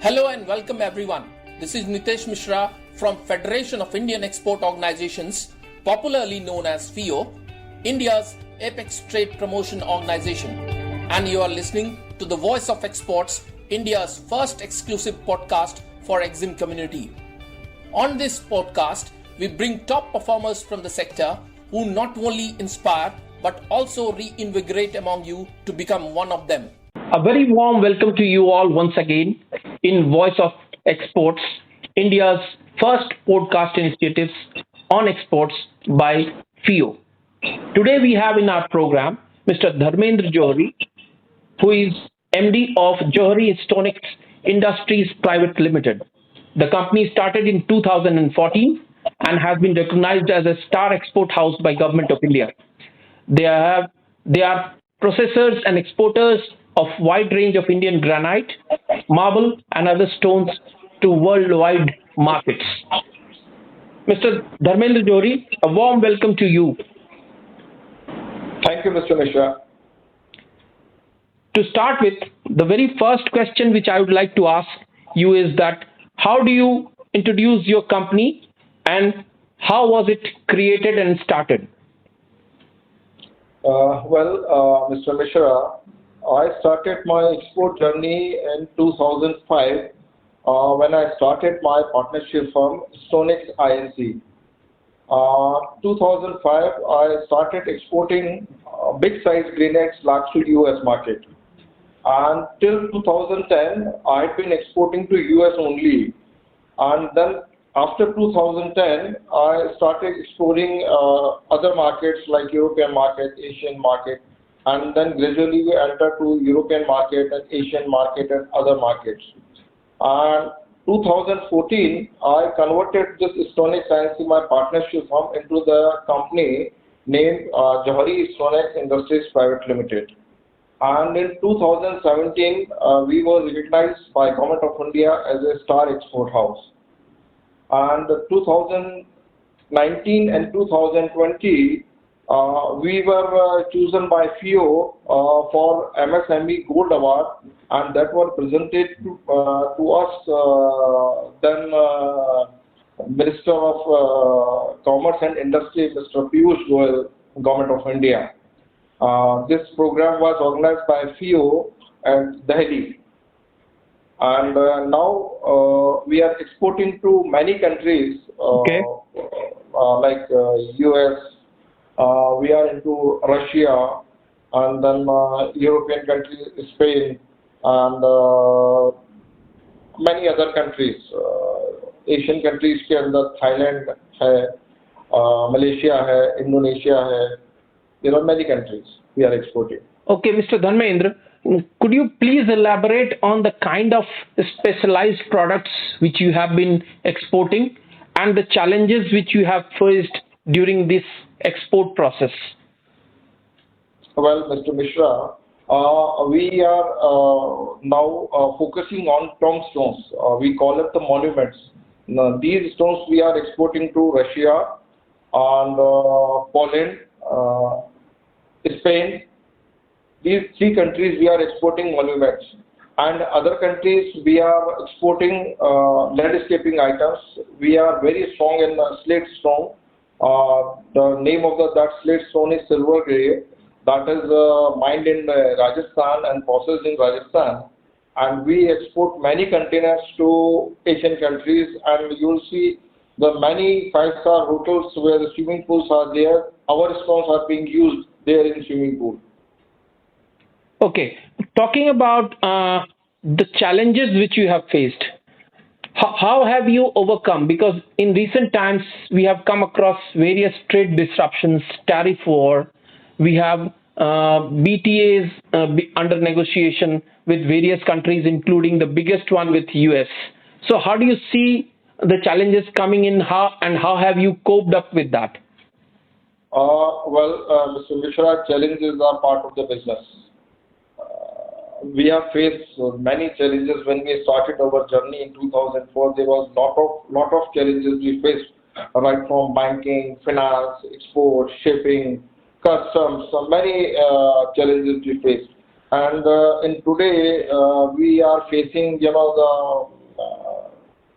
Hello and welcome everyone. This is Nitesh Mishra from Federation of Indian Export Organizations, popularly known as FIO, India's apex trade promotion organization. And you are listening to the Voice of Exports, India's first exclusive podcast for EXIM community. On this podcast, we bring top performers from the sector who not only inspire but also reinvigorate among you to become one of them. A very warm welcome to you all once again in Voice of Exports, India's first podcast initiatives on exports by FIO. Today we have in our program Mr. Dharmendra Johari, who is MD of Johari Stonex Industries Private Limited. The company started in 2014 and has been recognized as a star export house by Government of India. They are processors and exporters of wide range of Indian granite, marble and other stones to worldwide markets. Mr. Dharmendra Johari, a warm welcome to you. Thank you, Mr. Mishra. To start with, the very first question which I would like to ask you is that how do you introduce your company and how was it created and started? Mr. Mishra, I started my export journey in 2005 when I started my partnership firm Stonex Inc. 2005, I started exporting big size granites large to US market. And till 2010, I had been exporting to US only. And then after 2010, I started exploring other markets like European market, Asian market, and then gradually we entered to European market and Asian market and other markets. And 2014, I converted this Stonex Inc., my partnership firm, into the company named Johari Stonex Industries Private Limited. And in 2017, we were recognized by Government of India as a star export house. And 2019 and 2020, we were chosen by FIO for MSME Gold Award, and that was presented to us then Minister of Commerce and Industry, Mr. Piyush Goyal, Government of India. This program was organized by FIO at Delhi. And now we are exporting to many countries like US, we are into Russia, and then European countries, Spain, and many other countries. Asian countries के अंदर Thailand है, Malaysia है, Indonesia है. There are many countries we are exporting. Okay, Mr. Dharmendra, could you please elaborate on the kind of specialized products which you have been exporting and the challenges which you have faced during this export process? Well, Mr. Mishra, we are now focusing on tombstones. We call it the monuments. Now, these stones we are exporting to Russia and Poland, Spain. These three countries we are exporting monuments, and other countries we are exporting landscaping items. We are very strong in slate stone. The name of that slate stone is silver grey. That is mined in Rajasthan and processed in Rajasthan. And we export many containers to Asian countries, and you will see the many five-star hotels where the swimming pools are there. Our stones are being used there in swimming pool. Okay, talking about the challenges which you have faced, how have you overcome? Because in recent times we have come across various trade disruptions, tariff war, we have BTAs under negotiation with various countries, including the biggest one with US. So how do you see the challenges coming in, and how have you coped up with that? Mr. Mishra, challenges are part of the business. We have faced many challenges when we started our journey in 2004. There was lot of challenges we faced, right from banking, finance, export, shipping, customs. So many challenges we faced. And in today, we are facing, the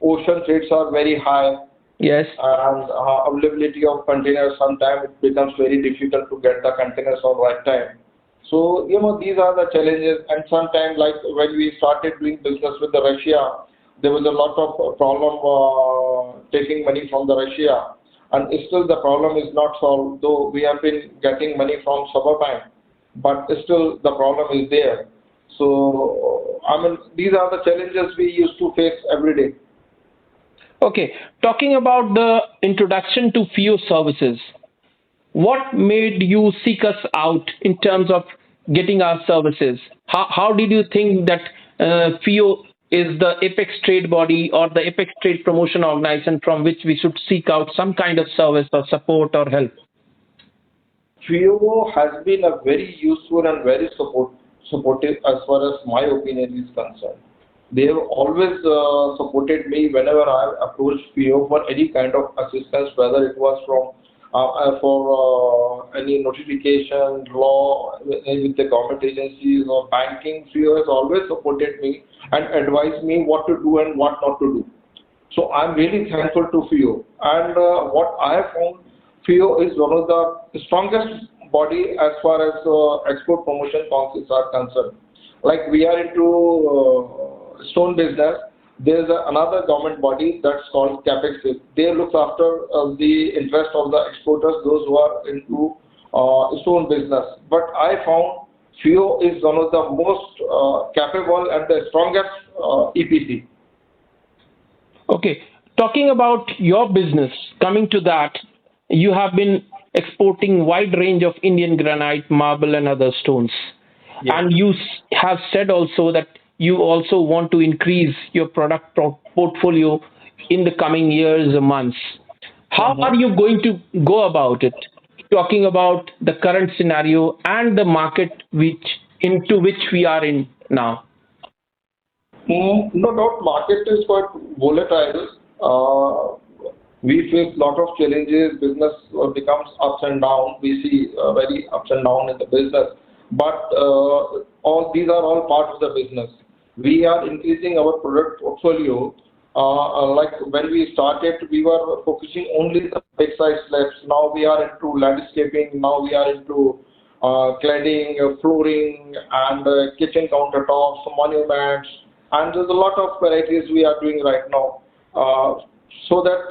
ocean rates are very high, Yes. and availability of containers, sometimes it becomes very difficult to get the containers on right time. So, these are the challenges. And sometimes, like when we started doing business with the Russia, there was a lot of problem taking money from the Russia, and still the problem is not solved. Though we have been getting money from Bank, but still the problem is there. So, these are the challenges we used to face every day. Okay. Talking about the introduction to FIO services, what made you seek us out in terms of getting our services? How did you think that FIO is the apex trade body or the apex trade promotion organization from which we should seek out some kind of service or support or help? FIO has been a very useful and very supportive as far as my opinion is concerned. They have always supported me whenever I approached FIO for any kind of assistance, whether it was from for any notification, law with the government agencies or banking. FIO has always supported me and advised me what to do and what not to do. So I'm really thankful to FIO. And what I have found, FIO is one of the strongest body as far as export promotion councils are concerned. Like we are into stone business, there's another government body that's called Complexities. They look after the interest of the exporters, those who are into stone business. But I found FIO is one of the most capable and the strongest EPC. Okay. Talking about your business, coming to that, you have been exporting wide range of Indian granite, marble, and other stones. Yes. And you have said also that you also want to increase your product portfolio in the coming years or months. How are you going to go about it? Talking about the current scenario and the market into which we are in now. No doubt, market is quite volatile. We face lot of challenges. Business becomes ups and downs. We see very ups and downs in the business. But all these are all part of the business. We are increasing our product portfolio. Like when we started, we were focusing only the big size slabs. Now we are into landscaping. Now we are into cladding, flooring, and kitchen countertops, monuments, and there's a lot of varieties we are doing right now. So that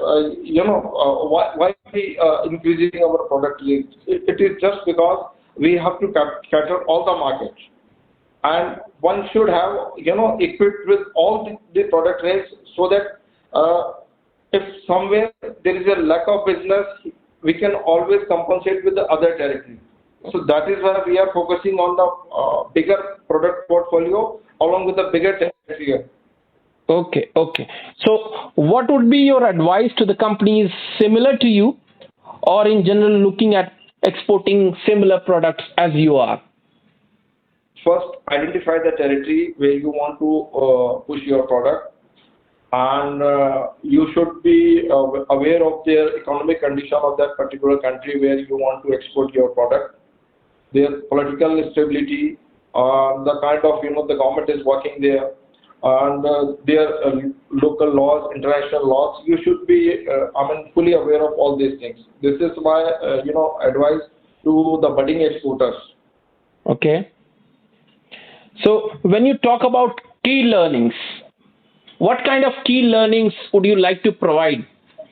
why we increasing our product range? It is just because we have to cater all the markets, and one should have equipped with all the product range, so that if somewhere there is a lack of business, we can always compensate with the other territory. So that is why we are focusing on the bigger product portfolio along with the bigger territory. Okay. So what would be your advice to the companies similar to you, or in general looking at exporting similar products as you are? First, identify the territory where you want to push your product, and you should be aware of their economic condition of that particular country where you want to export your product, their political stability, the kind of the government is working there, and their local laws, international laws. You should be fully aware of all these things. This is my advice to the budding exporters. Okay. So when you talk about key learnings, what kind of key learnings would you like to provide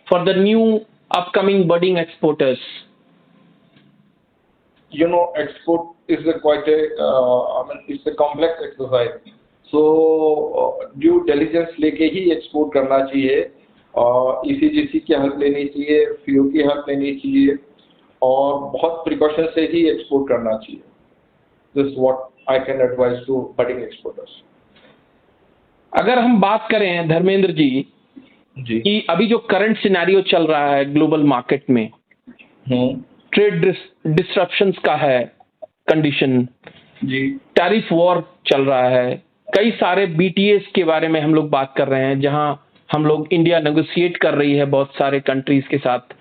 for the new upcoming budding exporters? Export is quite it's a complex exercise. So due diligence लेके ही export करना चाहिए, ECGC की help लेनी चाहिए, FIO की help लेनी चाहिए, और बहुत प्रिकॉशन से ही एक्सपोर्ट करना चाहिए. This is what I can advise to budding exporters. अगर हम बात करें धर्मेंद्र जी कि अभी जो करंट सिनेरियो चल रहा है ग्लोबल मार्केट में, ट्रेड डिस्ट्रप्शंस का है कंडीशन जी, टैरिफ वॉर चल रहा है, कई सारे BTAs के बारे में हम लोग बात कर रहे हैं, जहां हम लोग इंडिया नेगोशिएट कर रही है बहुत सारे कंट्रीज के साथ,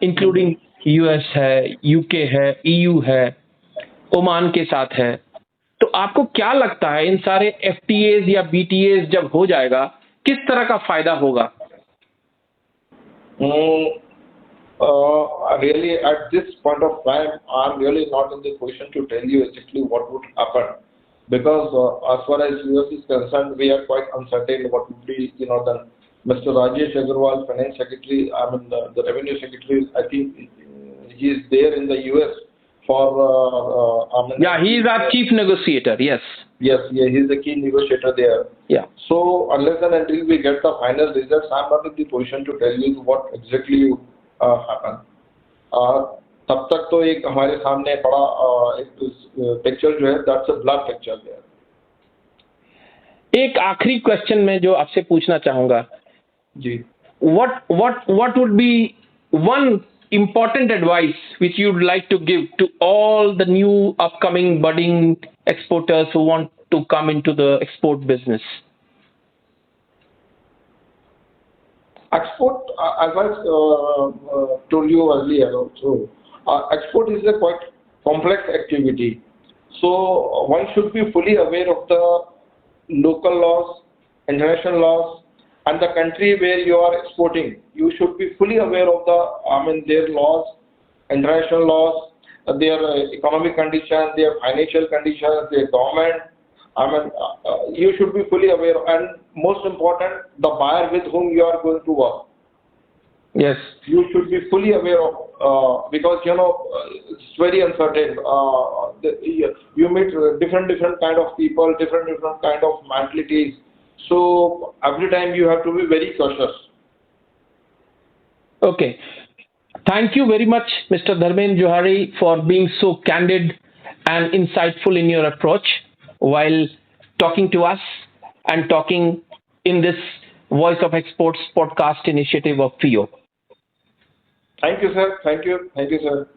इंक्लूडिंग US है, UK है, EU है, ओमान के साथ है. तो आपको क्या लगता है इन सारे FTAs या BTAs जब हो जाएगा किस तरह का फायदा होगा? Really, at this point of time, I'm really not in the position to tell you exactly what would happen, because as far as US is concerned, we are quite uncertain what would be, the Mr. Rajesh Agarwal, Finance Secretary, I mean the Revenue Secretary, I think he is there in the US for. Yeah, he is our chief negotiator. Yes. Yes, yeah, he is the key negotiator there. Yeah. So unless and until we get the final results, I'm not in the position to tell you what exactly happen. तब तक तो एक हमारे सामने बड़ा एक picture जो है, that's a blur picture there. एक आखिरी क्वेश्चन में जो आपसे पूछना चाहूंगा जी, what would be one important advice which you'd like to give to all the new upcoming budding exporters who want to come into the export business? Export, as I told you earlier also, export is a quite complex activity. So one should be fully aware of the local laws, international laws, and the country where you are exporting. You should be fully aware of their laws, international laws, their economic conditions, their financial conditions, their government. You should be fully aware, and most important, the buyer with whom you are going to work. Yes. You should be fully aware of, because it's very uncertain. You meet different kind of people, different kind of mentalities. So every time you have to be very cautious. Okay. Thank you very much, Mr. Dharmendra Johari, for being so candid and insightful in your approach while talking to us and talking in this Voice of Exports podcast initiative of FIO. Thank you, sir. Thank you, sir.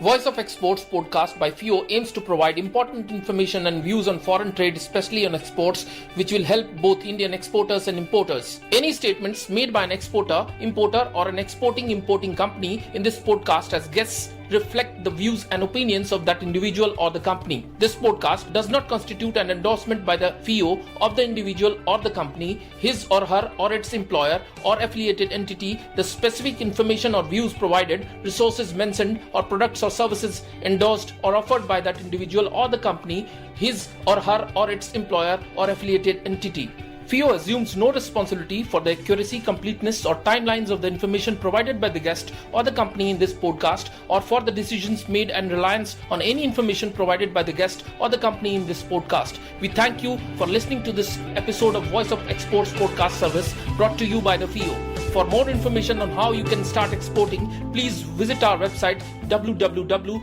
Voice of Exports podcast by FIO aims to provide important information and views on foreign trade, especially on exports, which will help both Indian exporters and importers. Any statements made by an exporter, importer, or an importing company in this podcast as guests reflect the views and opinions of that individual or the company. This podcast does not constitute an endorsement by the FIO of the individual or the company, his or her or its employer or affiliated entity. The specific information or views provided, resources mentioned, or products or services endorsed or offered by that individual or the company, his or her or its employer or affiliated entity. FIO assumes no responsibility for the accuracy, completeness, or timelines of the information provided by the guest or the company in this podcast, or for the decisions made and reliance on any information provided by the guest or the company in this podcast. We thank you for listening to this episode of Voice of Exports podcast service brought to you by the FIO. For more information on how you can start exporting, please visit our website www.fio.org.